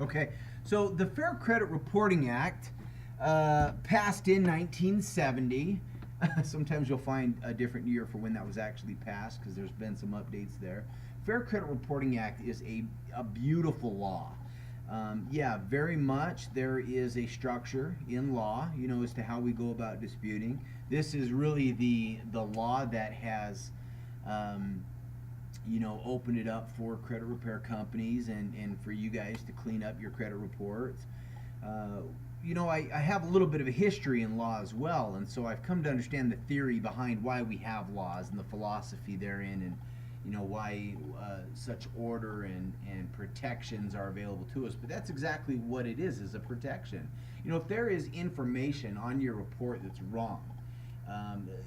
Okay, so the Fair Credit Reporting Act passed in 1970. Sometimes you'll find a different year for when that was actually passed because there's been some updates there. Fair Credit Reporting Act is a beautiful law. Yeah, very much there is a structure in law, as to how we go about disputing. This is really the law that has open it up for credit repair companies and for you guys to clean up your credit reports. I have a little bit of a history in law as well, and so I've come to understand the theory behind why we have laws and the philosophy therein, and why such order and protections are available to us. But that's exactly what it is a protection. If there is information on your report that's wrong,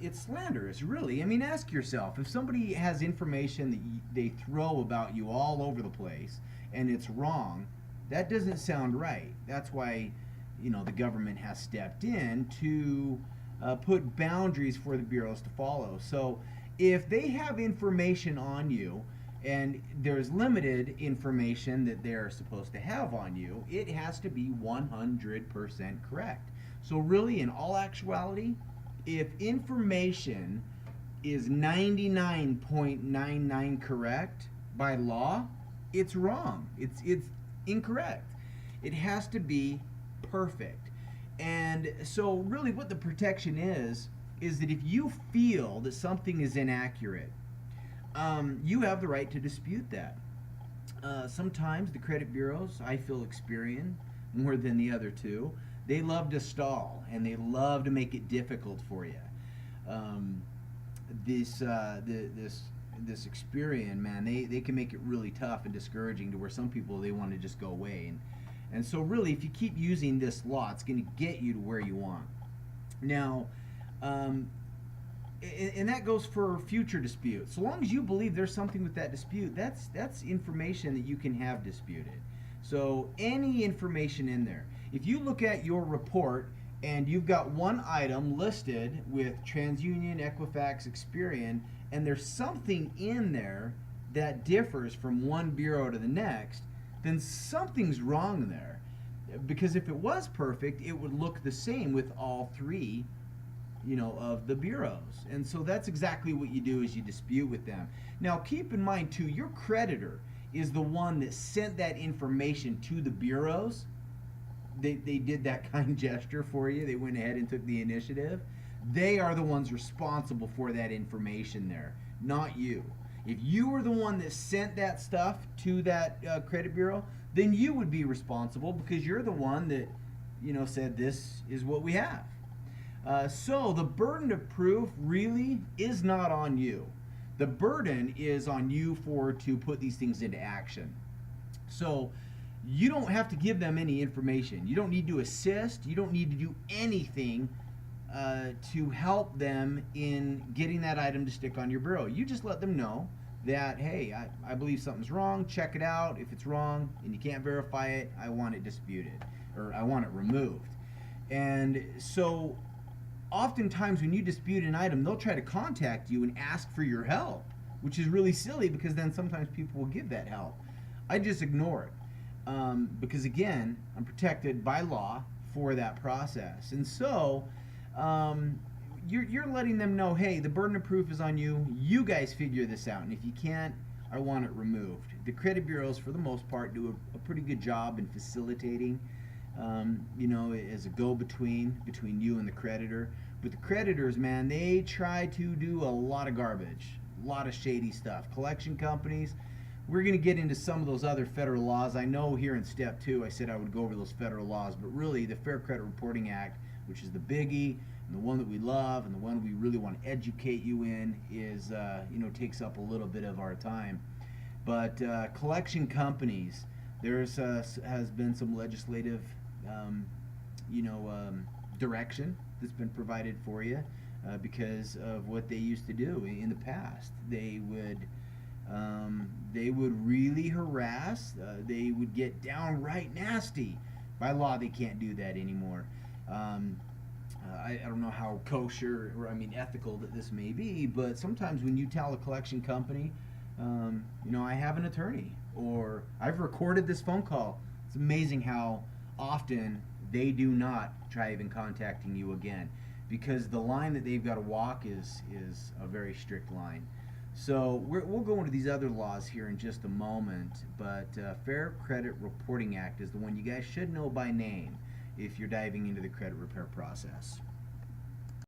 it's slanderous, really. I mean, ask yourself, if somebody has information that they throw about you all over the place and it's wrong, that doesn't sound right. That's why, the government has stepped in to put boundaries for the bureaus to follow. So if they have information on you and there's limited information that they're supposed to have on you, it has to be 100% correct. So really, in all actuality, if information is 99.99 correct by law, it's wrong. It's incorrect. It has to be perfect. And so really what the protection is that if you feel that something is inaccurate, you have the right to dispute that. Sometimes the credit bureaus, I feel Experian more than the other two, they love to stall and they love to make it difficult for you. This Experian, man, they can make it really tough and discouraging to where some people, they want to just go away. And so really, if you keep using this law, it's going to get you to where you want. Now, and that goes for future disputes. So long as you believe there's something with that dispute, that's information that you can have disputed. So any information in there, if you look at your report and you've got one item listed with TransUnion, Equifax, Experian, and there's something in there that differs from one bureau to the next, then something's wrong there. Because if it was perfect, it would look the same with all three, of the bureaus. And so that's exactly what you do, is you dispute with them. Now keep in mind too, your creditor is the one that sent that information to the bureaus. They did that kind gesture for you. They went ahead and took the initiative. They are the ones responsible for that information there, not you. If you were the one that sent that stuff to that credit bureau, then you would be responsible because you're the one that, said this is what we have. So the burden of proof really is not on you. The burden is on you to put these things into action. So you don't have to give them any information. You don't need to assist. You don't need to do anything to help them in getting that item to stick on your bureau. You just let them know that, hey, I believe something's wrong. Check it out. If it's wrong and you can't verify it, I want it disputed or I want it removed. And so oftentimes when you dispute an item, they'll try to contact you and ask for your help, which is really silly because then sometimes people will give that help. I just ignore it because, again, I'm protected by law for that process. And so you're letting them know, hey, the burden of proof is on you. You guys figure this out. And if you can't, I want it removed. The credit bureaus, for the most part, do a pretty good job in facilitating, as a go-between between you and the creditor. But the creditors, man, they try to do a lot of garbage, a lot of shady stuff. Collection companies, we're going to get into some of those other federal laws. I know here in step 2 I said I would go over those federal laws, but really the Fair Credit Reporting Act, which is the biggie and the one that we love and the one we really want to educate you in, is takes up a little bit of our time. But collection companies, there's has been some legislative direction that's been provided for you because of what they used to do in the past. They would really harass. They would get downright nasty. By law, they can't do that anymore. I don't know how kosher or ethical that this may be, but sometimes when you tell a collection company, I have an attorney, or I've recorded this phone call. It's amazing how often they do not try even contacting you again, because the line that they've got to walk is a very strict line. So we'll go into these other laws here in just a moment, but Fair Credit Reporting Act is the one you guys should know by name if you're diving into the credit repair process.